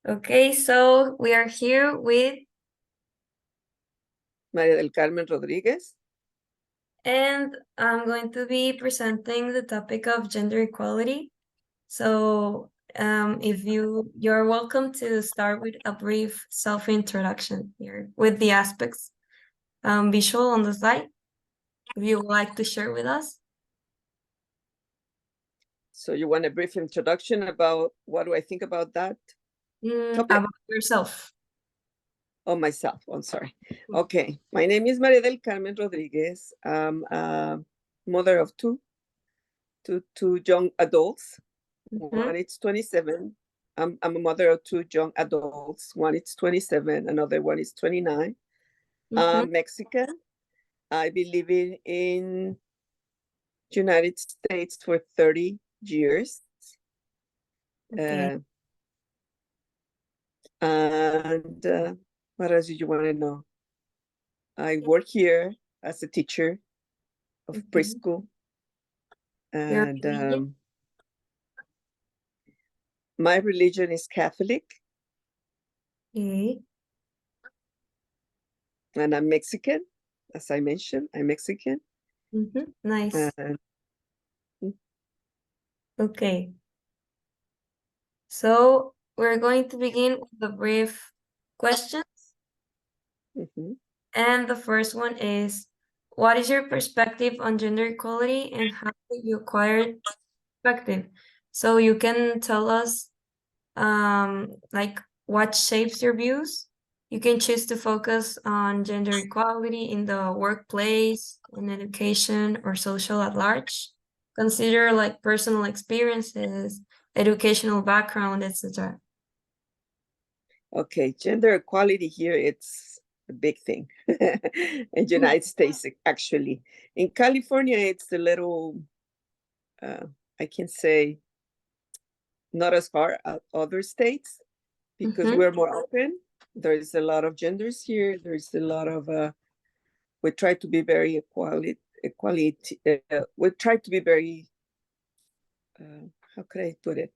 Okay, so we are here with, María del Carmen Rodríguez. and I'm going to be presenting the topic of gender equality. So if you're welcome to start with a brief self-introduction here with the aspects visual on the slide, if you would like to share with us. So you want a brief introduction about what do I think about that topic? About yourself. Oh, myself. I'm sorry. Okay. My name is María del Carmen Rodríguez. I'm a mother of two young adults. One is 27. I'm a mother of two young adults. One is 27. Another one is 29. I'm Mexican. I've been living in United States for 30 years. Okay. And what else do you want to know? I work here as a teacher of preschool. And my religion is Catholic. Okay. And I'm Mexican, as I mentioned. I'm Mexican. Nice. Okay. So we're going to begin with the brief questions. And the first one is, what is your perspective on gender equality and how did you acquire perspective? So you can tell us like what shapes your views. You can choose to focus on gender equality in the workplace, in education, or social at large. Consider like personal experiences, educational background, etc. Okay, gender equality here, it's a big thing. In United States, actually. In California, it's a little, I can say, not as hard as other states because we're more open. There's a lot of genders here. There's a lot of, we try to be very we try to be very, how could I put it?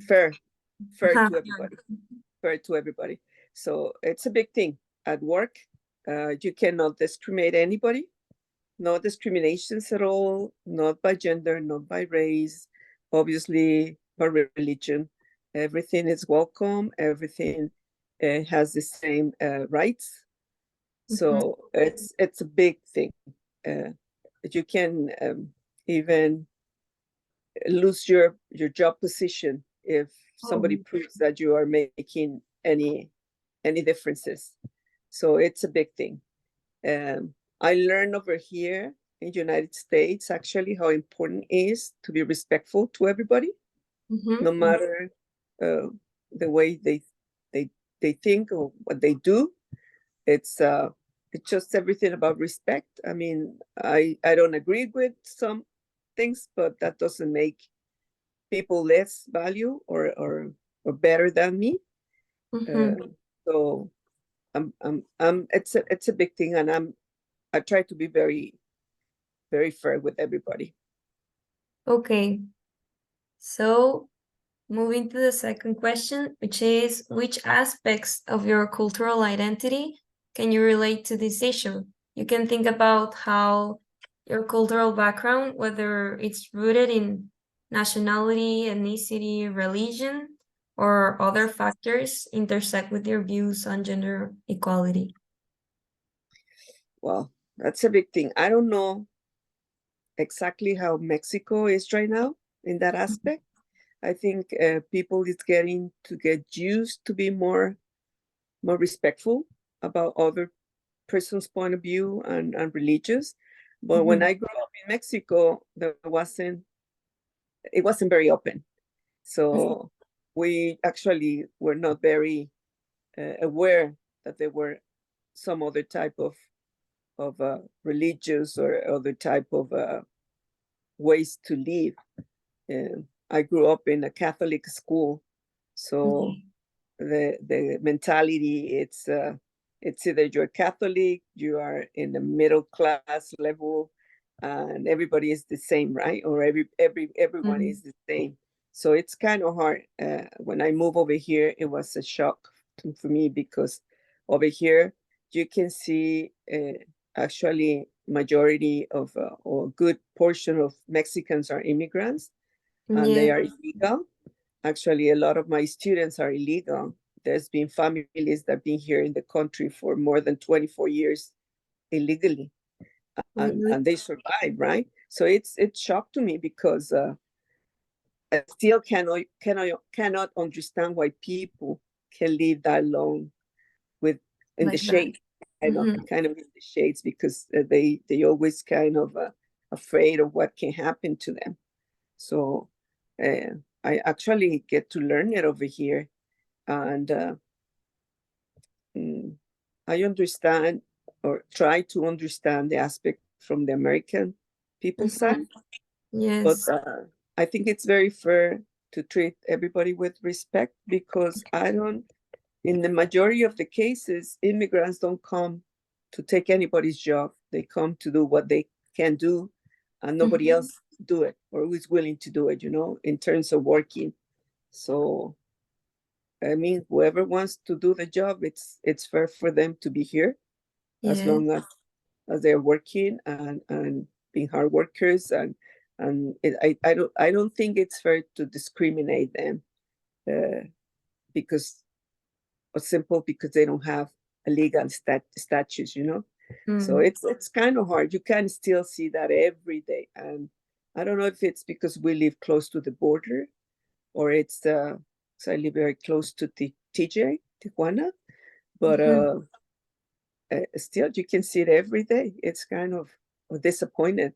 Fair to everybody, fair to everybody. So it's a big thing at work. You cannot discriminate anybody. No discriminations at all, not by gender, not by race, obviously by religion. Everything is welcome. Everything has the same rights. So it's a big thing. You can even lose your job position if somebody proves that you are making any differences. So it's a big thing. I learned over here in the United States actually how important it is to be respectful to everybody, no matter the way they think or what they do. It's just everything about respect. I mean, I don't agree with some things, but that doesn't make people less value or better than me. So it's a big thing, and I try to be very, very fair with everybody. Okay. So moving to the second question, which is, which aspects of your cultural identity can you relate to this issue? You can think about how your cultural background, whether it's rooted in nationality, ethnicity, religion, or other factors, intersect with your views on gender equality. Well, that's a big thing. I don't know exactly how Mexico is right now in that aspect. I think people is getting to get used to be more respectful about other person's point of view and religious. But when I grew up in Mexico, it wasn't very open. So we actually were not very aware that there were some other type of religious or other type of ways to live. I grew up in a Catholic school, so the mentality it's either you're Catholic, you are in the middle class level, and everybody is the same, right? Or everyone is the same. So it's kind of hard. When I moved over here, it was a shock for me because over here you can see actually majority of or a good portion of Mexicans are immigrants and they Yeah. are illegal. Actually, a lot of my students are illegal. There's been families that have been here in the country for more than 24 years illegally, Really? and they survive, right? So it's shock to me because I still cannot understand why people can live that long with in the Like that. shade. I know, Mhm. kind of in the shades because they always kind of afraid of what can happen to them. So I actually get to learn it over here, and mm, I understand or try to understand the aspect from the American people side, Mhm. but Yes. I think it's very fair to treat everybody with respect because I don't. In the majority of the cases, immigrants don't come to take anybody's job. They come to do what they can do, and nobody Mhm. else do it or who is willing to do it. In terms of working. So I mean, whoever wants to do the job, it's fair for them to be here as Yeah. long as they're working and being hard workers and I don't think it's fair to discriminate them because or simple because they don't have a legal statutes. So Mm. it's kind of hard. You can still see that every day, and I don't know if it's because we live close to the border or it's so I live very close to TJ Tijuana, but Mhm. still you can see it every day. It's kind of disappointed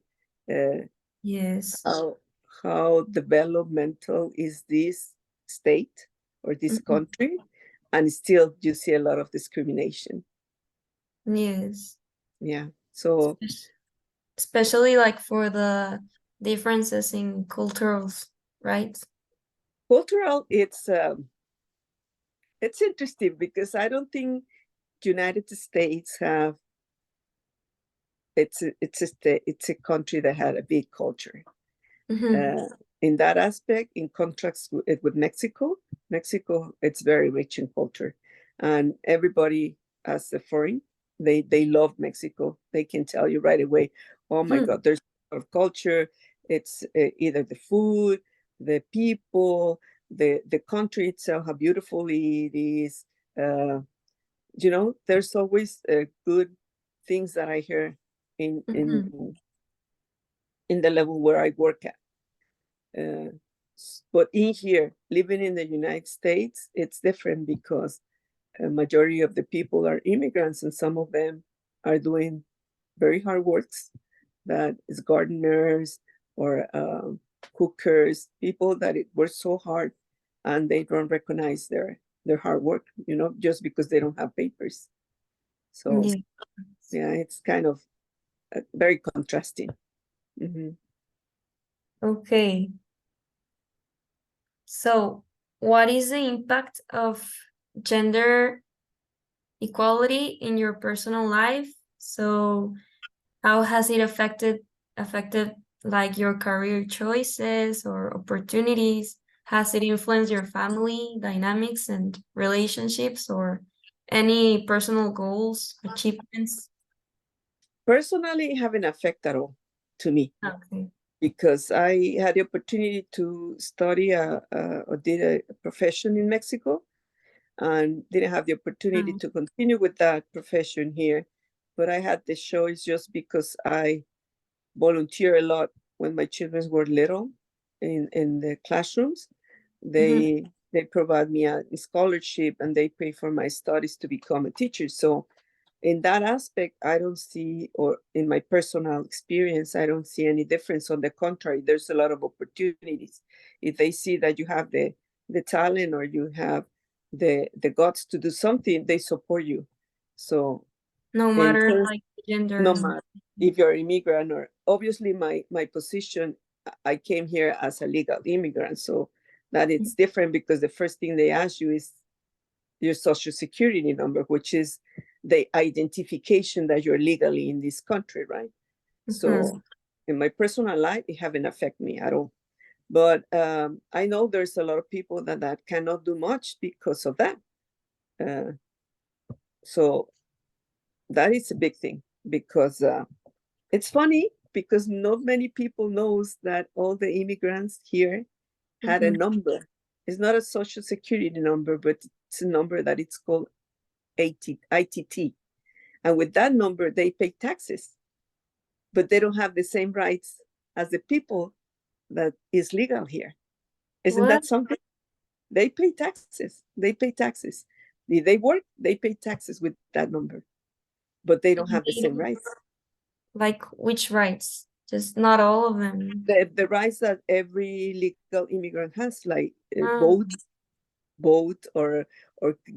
uh, Yes. how how developmental is this state or this Mhm. country, and still you see a lot of discrimination. Yes. Yeah. So Espec- Especially like for the differences in cultures, right? cultural, it's interesting because I don't think United States have it's a country that had a big culture. Mhm. Uh, in that aspect, in contrast with Mexico, Mexico it's very rich in culture, and everybody as a foreign, they love Mexico. They can tell you right away, oh my Hmm. God, there's a lot of culture. It's either the food, the people, the country itself, how beautiful it is. Uh, there's always good things that I hear in in Mhm. in the level where I work at. Uh, but in here, living in the United States, it's different because a majority of the people are immigrants, and some of them are doing very hard works. That is gardeners or cookers, people that work so hard, and they don't recognize their hard work, just because they don't have papers. So Yeah. yeah, it's kind of very contrasting. Mhm. Okay. So, what is the impact of gender equality in your personal life? So, how has it affected like your career choices or opportunities? Has it influenced your family dynamics and relationships or any personal goals, achievements? Personally, it haven't affected at all to me Okay. because I had the opportunity to study or did a profession in Mexico and didn't have the opportunity Mm. to continue with that profession here. But I had the choice just because I volunteer a lot when my children were little in the classrooms. Mhm. They provide me a scholarship and they pay for my studies to become a teacher. So in that aspect, I don't see, or in my personal experience, I don't see any difference. On the contrary, there's a lot of opportunities. If they see that you have the talent or you have the guts to do something, they support you. So No in matter terms, like the gender no and matter if you're an immigrant or obviously my position, I came here as a legal immigrant, so that it's different because the first thing they ask you is your social security number, which is the identification that you're legally in this country, right? Mhm. So in my personal life, it haven't affected me at all. But I know there's a lot of people that cannot do much because of that. So that is a big thing, because it's funny because not many people knows that all the immigrants here had a number. It's not a social security number, but it's a number that it's called ITT. And with that number, they pay taxes, but they don't have the same rights as the people that is legal here. Isn't What? that something? They pay taxes. They pay taxes. If they work, they pay taxes with that number, but they don't have the same rights. Like which rights? Just not all of them. The rights that every legal immigrant has, like Ah, vote, or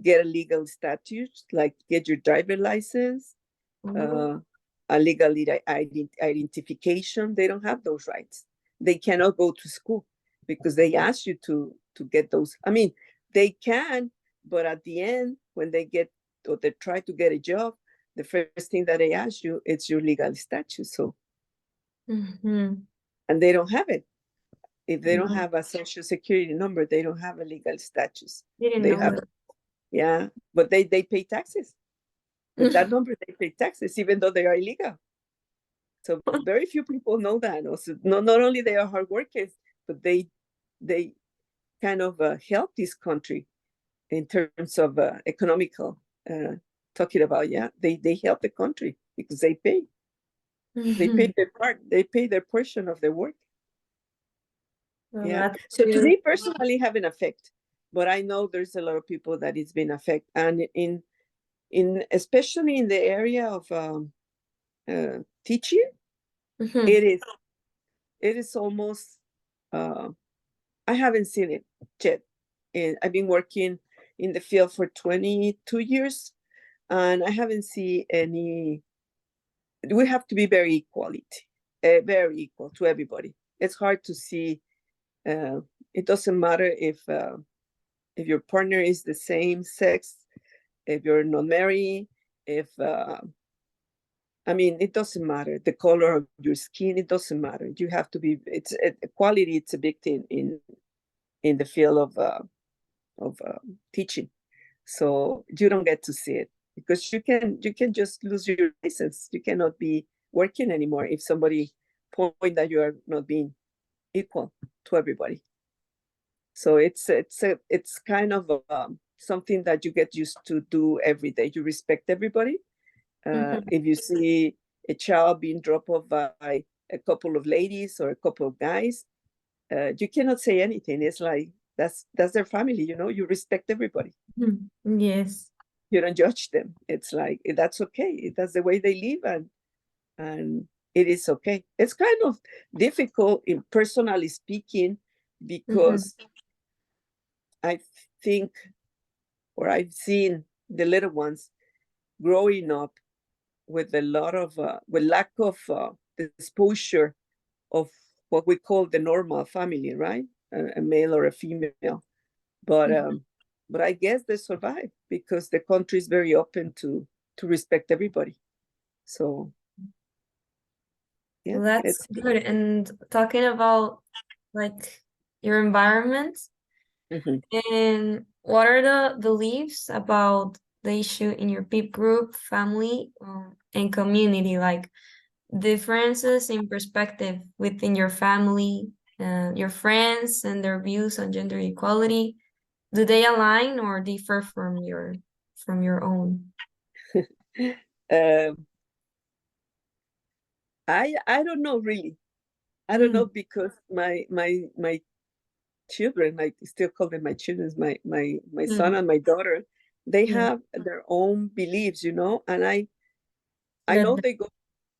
get a legal statute, like get your driver license, oh, a legal identification. They don't have those rights. They cannot go to school because they ask you to get those. I mean, they can, but at the end, when they get or they try to get a job, the first thing that they ask you is your legal status. So, mhm. and they don't have it. If they don't No, have a social security number, they don't have a legal status. didn't They know have, yeah, but they pay taxes. With that it. number, they pay taxes, even though they are illegal. So very few people know that. Also, not only they are hard workers, but they kind of help this country in terms of economical. Talking about, yeah, they help the country because they pay their part, they pay their portion of their work. Well, Yeah. that's So to good. me personally, have an effect, but I know there's a lot of people that it's been affect, and in especially in the area of teaching, Mhm. it is almost. I haven't seen it yet. I've been working in the field for 22 years, and I haven't seen any. We have to be very equal to everybody. It's hard to see. It doesn't matter if your partner is the same sex, if you're not married, if I mean, it doesn't matter the color of your skin. It doesn't matter. You have to be. It's equality. It's a big thing in the field of teaching. So you don't get to see it because you can just lose your license. You cannot be working anymore if somebody point that you are not being equal to everybody. So it's kind of something that you get used to do every day. You respect everybody. Mhm. If you see a child being dropped off by a couple of ladies or a couple of guys, you cannot say anything. It's like that's their family. You respect everybody. Mhm. Yes. You don't judge them. It's like that's okay. That's the way they live, and it is okay. It's kind of difficult in personally speaking Mhm. because I think, or I've seen the little ones growing up with a lot of with lack of exposure of what we call the normal family, right? A male or a female. But Mhm. but I guess they survive because the country is very open to respect everybody. So yeah, Well, that's it's good. And talking about like your environment, mhm. and what are the beliefs about the issue in your peep group, family, and community? Like differences in perspective within your family, your friends, and their views on gender equality. Do they align or differ from your own? um, I don't know really. I don't know Mm, because my children, I still call them my children, my son mm, and my daughter, they yeah. have their own beliefs, and I Let know them. they go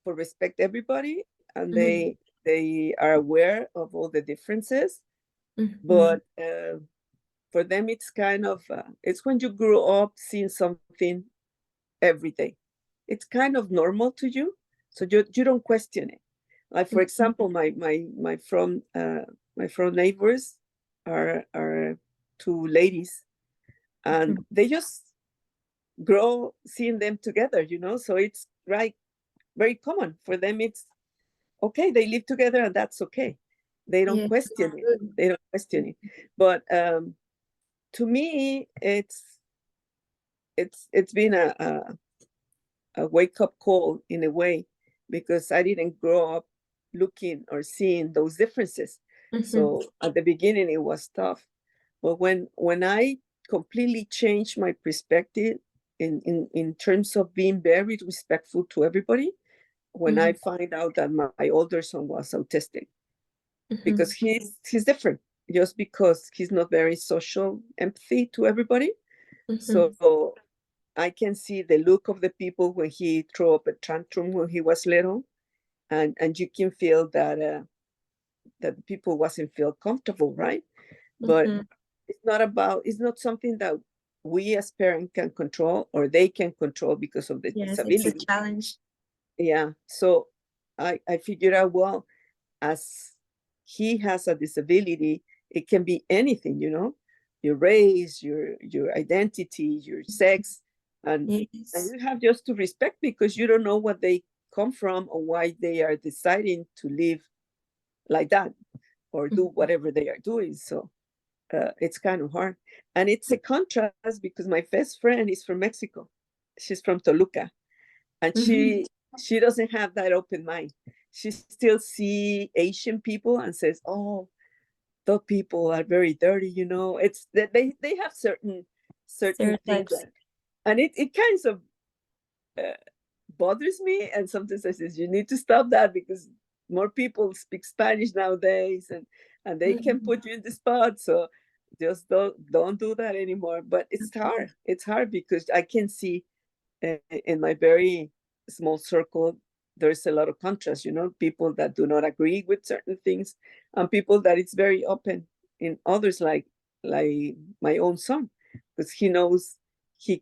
for respect everybody, and Mhm, they are aware of all the differences, mhm, but for them it's kind of it's when you grow up seeing something every day, it's kind of normal to you, so you don't question it. Like for mhm, example, my front neighbors are two ladies, and mhm, they just grow seeing them together, so it's right, very common for them. It's okay, they live together and that's okay. They don't Yeah. question it. They don't question it. But to me, it's been a wake up call in a way, because I didn't grow up looking or seeing those differences. So at the beginning it was tough. But when I completely changed my perspective in terms of being very respectful to everybody, when I find out that my older son was autistic, because he's different, just because he's not very social empathy to everybody. So I can see the look of the people when he threw up a tantrum when he was little, and you can feel that that the people wasn't feel comfortable, right? But it's not something that we as parents can control, or they can control because of the Yes, it's a disability. challenge. Yeah. So I figured out, well, as he has a disability, it can be anything, your race, your identity, your sex, and Yes. you have just to respect, because you don't know what they come from or why they are deciding to live like that or do whatever they are doing. So it's kind of hard, and it's a contrast because my best friend is from Mexico. She's from Toluca, and she doesn't have that open mind. She still see Asian people and says, "Oh, those people are very dirty." It's that they have certain things Stereotypes. and it kind of bothers me. And sometimes I says, "You need to stop that, because more people speak Spanish nowadays, and they can put you in the spot. So just don't do that anymore." But it's hard. It's hard because I can see in my very small circle, there's a lot of contrast, people that do not agree with certain things, and people that it's very open in others, like my own son, because he knows he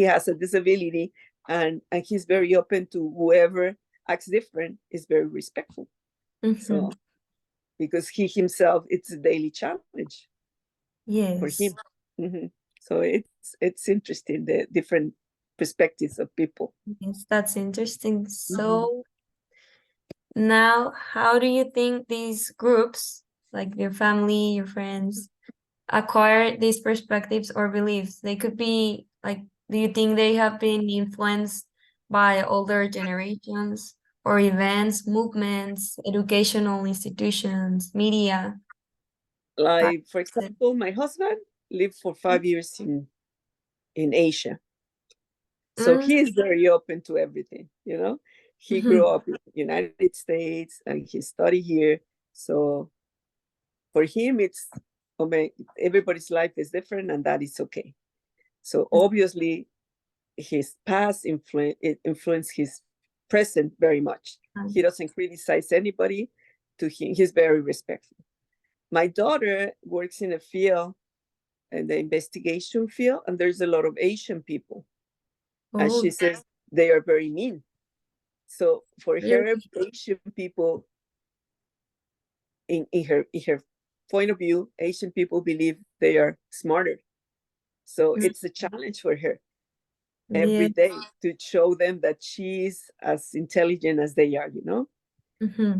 has a disability, and he's very open to whoever acts different, is very respectful. So because he himself, it's a daily challenge for him. Yes. Mhm. So it's interesting, the different perspectives of people. Yes, that's interesting. So now, how do you think these groups, like your family, your friends, acquire these perspectives or beliefs? They could be like, do you think they have been influenced by older generations or events, movements, educational institutions, media? Like, for example, my husband lived for 5 years in Asia. So Mm, he is very open to everything. He grew up in the United States and he studied here. So for him, it's, I mean, everybody's life is different, and that is okay. So obviously, his past influenced his present very much. He doesn't criticize anybody. To him, he's very respectful. My daughter works in a field, in the investigation field, and there's a lot of Asian people. And she Oh, says they are very mean. So for her, really? Asian people, in her point of view, Asian people believe they are smarter. So Mm, it's a challenge for her every yeah. day to show them that she's as intelligent as they are.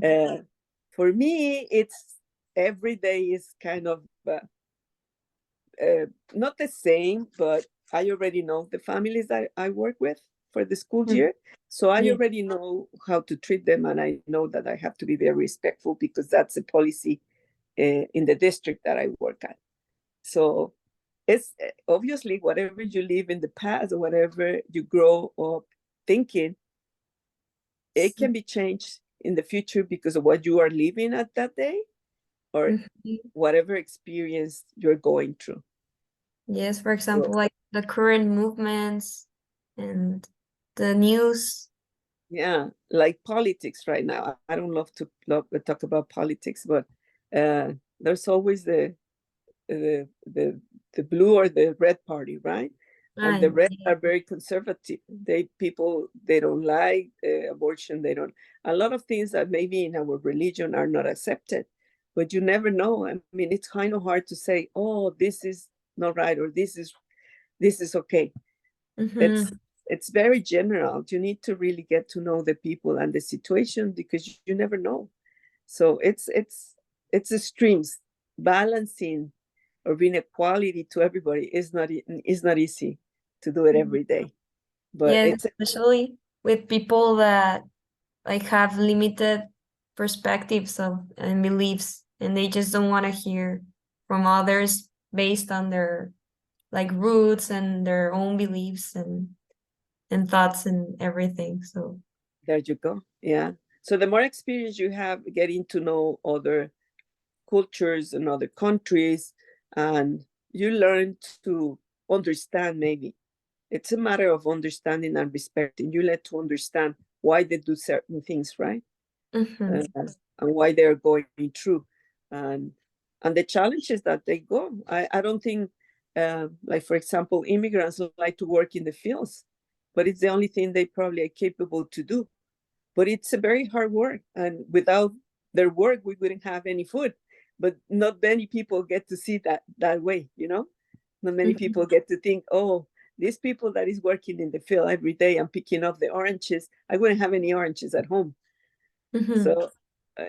Uh, for me, it's every day is kind of not the same, but I already know the families that I work with for the school Mm, year. So I yeah. already know how to treat them, and I know that I have to be very respectful, because that's a policy in the district that I work at. So it's obviously whatever you live in the past or whatever you grow up thinking, it can be changed in the future because of what you are living at that day, or Mhm. whatever experience you're going through. Yes, for So example, like the current movements and the news. yeah, like politics right now. I don't love to talk about politics, but there's always the the blue or the red party, right? And the Right. red are very conservative. They don't like abortion. They don't, a lot of things that maybe in our religion are not accepted, but you never know. I mean, it's kind of hard to say, oh, this is not right, or this is okay. it's Mm-hmm. it's very general. You need to really get to know the people and the situation, because you never know. So it's extremes. Balancing or being equality to everybody is not easy to do it every day. But Yes, it's especially with people that like have limited perspectives of and beliefs, and they just don't want to hear from others based on their like roots and their own beliefs and thoughts and everything. So there you go. Yeah. So the more experience you have getting to know other cultures and other countries, and you learn to understand, maybe it's a matter of understanding and respecting. You let to understand why they do certain things, right? mhm, And why they're going through, and and the challenges that they go. I don't think, like for example, immigrants like to work in the fields, but it's the only thing they probably are capable to do. But it's a very hard work, and without their work, we wouldn't have any food. But not many people get to see that way, you know. Not many mhm, people get to think, oh, these people that is working in the field every day and picking up the oranges, I wouldn't have any oranges at home. mhm, So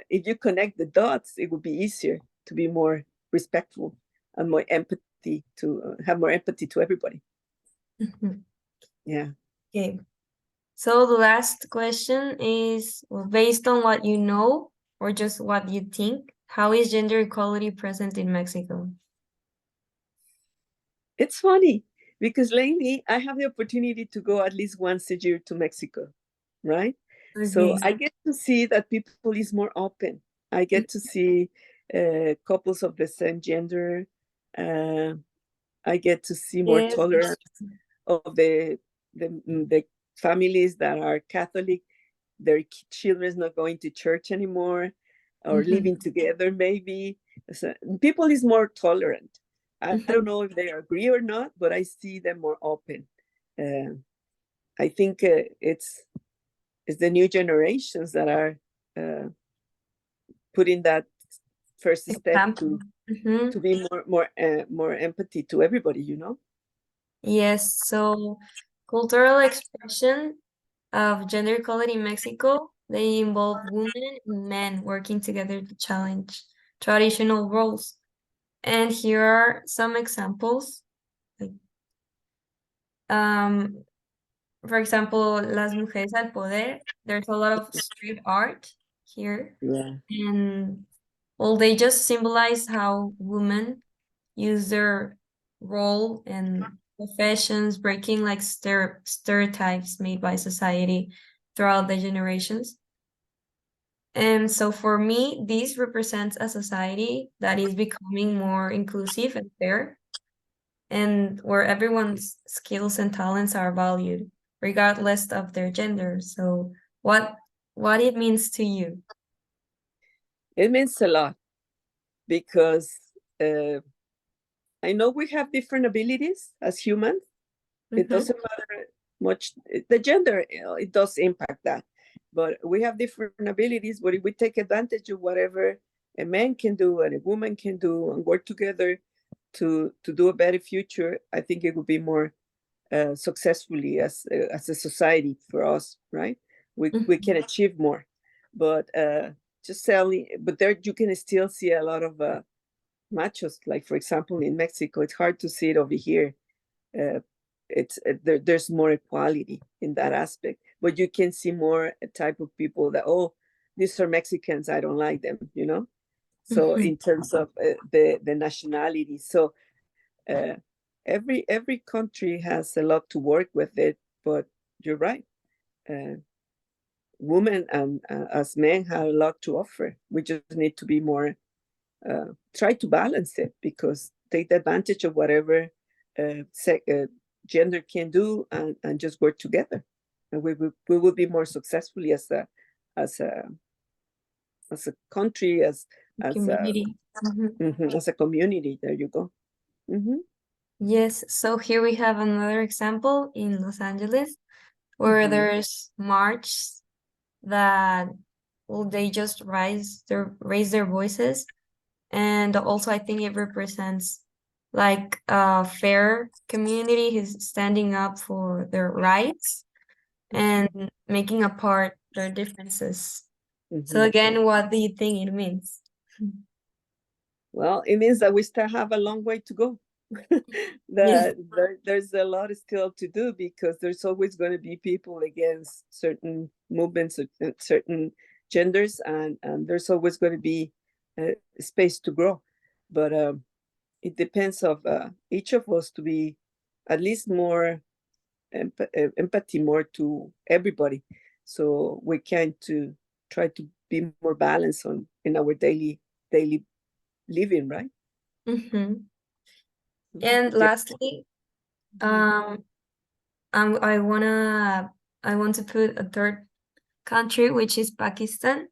if you connect the dots, it would be easier to be more respectful and more empathy to have more empathy to everybody. mhm. Yeah. Okay. So the last question is, well, based on what you know or just what you think, how is gender equality present in Mexico? It's funny because lately I have the opportunity to go at least once a year to Mexico, right? So Okay. I get to see that people is more open. I get to see couples of the same gender. Uh, I get to see more Yes. tolerance of the families that are Catholic. Their children is not going to church anymore, or Mhm, living together. Maybe so people is more tolerant. I don't mhm. know if they agree or not, but I see them more open. Uh, I think it's the new generations that are uh, putting that first step Example. Mhm. to be more empathy to everybody. You know. Yes, so cultural expression of gender equality in Mexico, they involve women and men working together to challenge traditional roles. And here are some examples. Like, Um, for example, Las Mujeres al Poder, there's a lot of street art here, Yeah. and well, they just symbolize how women use their role and professions, breaking like stereotypes made by society throughout the generations. And so for me, this represents a society that is becoming more inclusive and fair, and where everyone's skills and talents are valued, regardless of their gender. So what it means to you? It means a lot because uh, I know we have different abilities as humans. It Mm-hmm. doesn't matter much. The gender, it does impact that. But we have different abilities. But if we take advantage of whatever a man can do and a woman can do and work together to do a better future, I think it would be more successfully as a society for us, right? We can achieve more. But just selling, but there you can still see a lot of machos. Like for example, in Mexico, it's hard to see it over here. Uh, there's more equality in that aspect, but you can see more a type of people that, oh, these are Mexicans, I don't like them, you know. So Mm-hmm. in terms of the nationality, so uh, every country has a lot to work with it. But you're right, uh, women and as men have a lot to offer. We just need to be more try to balance it, because take the advantage of whatever gender can do, and just work together, and we will be more successfully as a as a country, as a Community. Mhm. as a community. There you go. Hmm. Yes, so here we have another example in Los Angeles where Hmm. there's march that well they just raise their voices, and also I think it represents like a fair community who's standing up for their rights and making apart their differences. So Hmm. again, what do you think it means? Well, it means that we still have a long way to go. There's a lot still to do because there's always going to be people against certain movements, certain genders, and there's always going to be space to grow. But it depends of each of us to be at least more empathy more to everybody, so we can to try to be more balanced on in our daily living, right? Mhm. And Yeah. lastly, um, I want to put a third country, which is Pakistan.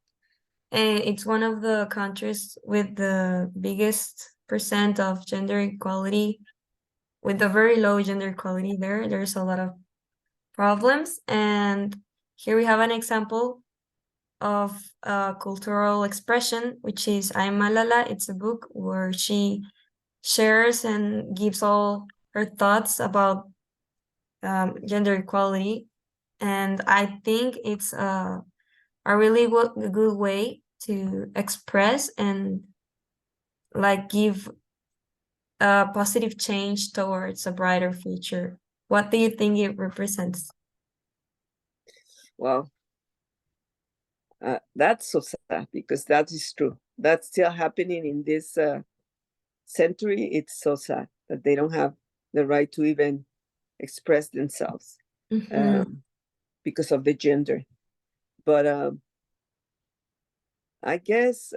And it's one of the countries with the biggest percent of gender equality, with a very low gender equality there. There's a lot of problems. And here we have an example of cultural expression, which is I'm Malala. It's a book where she shares and gives all her thoughts about gender equality. And I think it's a really good way to express and like give a positive change towards a brighter future. What do you think it represents? Well, that's so sad because that is true. That's still happening in this century. It's so sad that they don't have the right to even express themselves Mhm. because of the gender. But I guess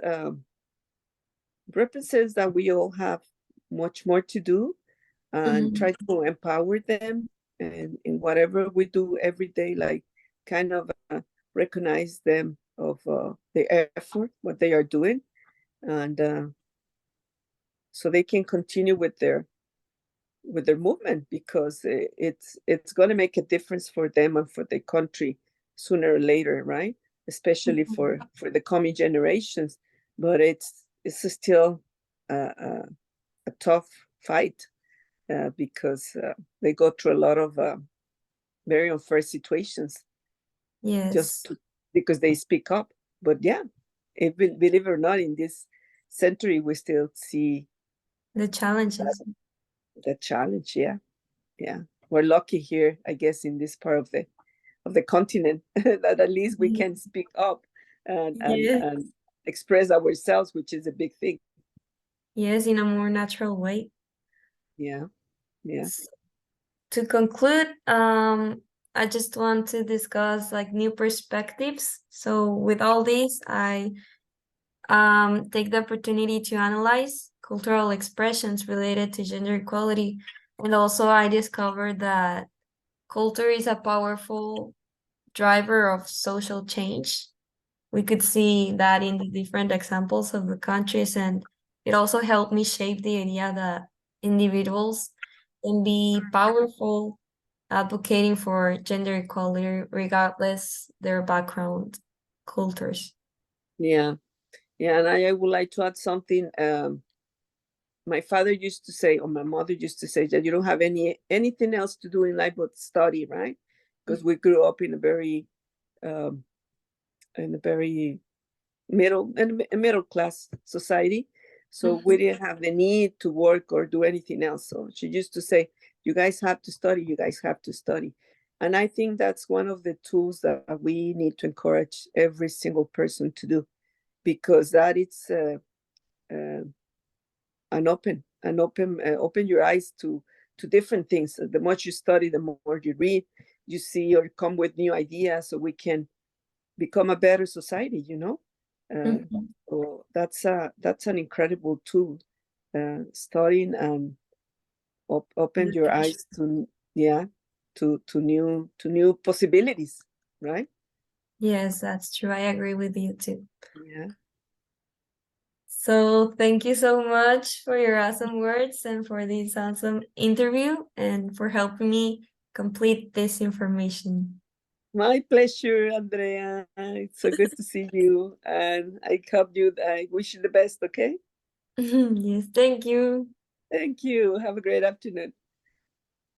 represents that we all have much more to do and Mhm. try to empower them and in whatever we do every day, like kind of recognize them of the effort, what they are doing, and so they can continue with their movement because it's going to make a difference for them and for the country sooner or later, right? Especially Mhm. for the coming generations. But it's still a tough fight because they go through a lot of very unfair situations just Yes, because they speak up. But yeah, believe it or not, in this century, we still see the challenges. that challenge. Yeah, yeah. We're lucky here, I guess, in this part of the continent that at least we Ye- can speak up Yes, and express ourselves, which is a big thing. yes, in a more natural way. Yeah, yeah. S- To conclude, I just want to discuss like new perspectives. So with all this, I take the opportunity to analyze cultural expressions related to gender equality. And also, I discovered that culture is a powerful driver of social change. We could see that in the different examples of the countries, and it also helped me shape the idea that individuals can be powerful advocating for gender equality regardless their background cultures. Yeah, yeah, and I would like to add something. My father used to say, or my mother used to say, that you don't have anything else to do in life but study, right? Because we grew up um, in a very middle class society, so we Mhm. didn't have the need to work or do anything else. So she used to say, "You guys have to study. You guys have to study." And I think that's one of the tools that we need to encourage every single person to do, because that it's uh, open your eyes to different things. The more you study, the more you read, you see or come with new ideas, so we can become a better society. Uh, Mhm. so that's an incredible tool. Studying and open your Education. eyes to, yeah, to new possibilities, right? Yes, that's true. I agree with you too. Yeah. So thank you so much for your awesome words and for this awesome interview and for helping me complete this information. My pleasure, Andrea. It's so good to see you, and I wish you the best. Okay. Yes, thank you. Thank you. Have a great afternoon.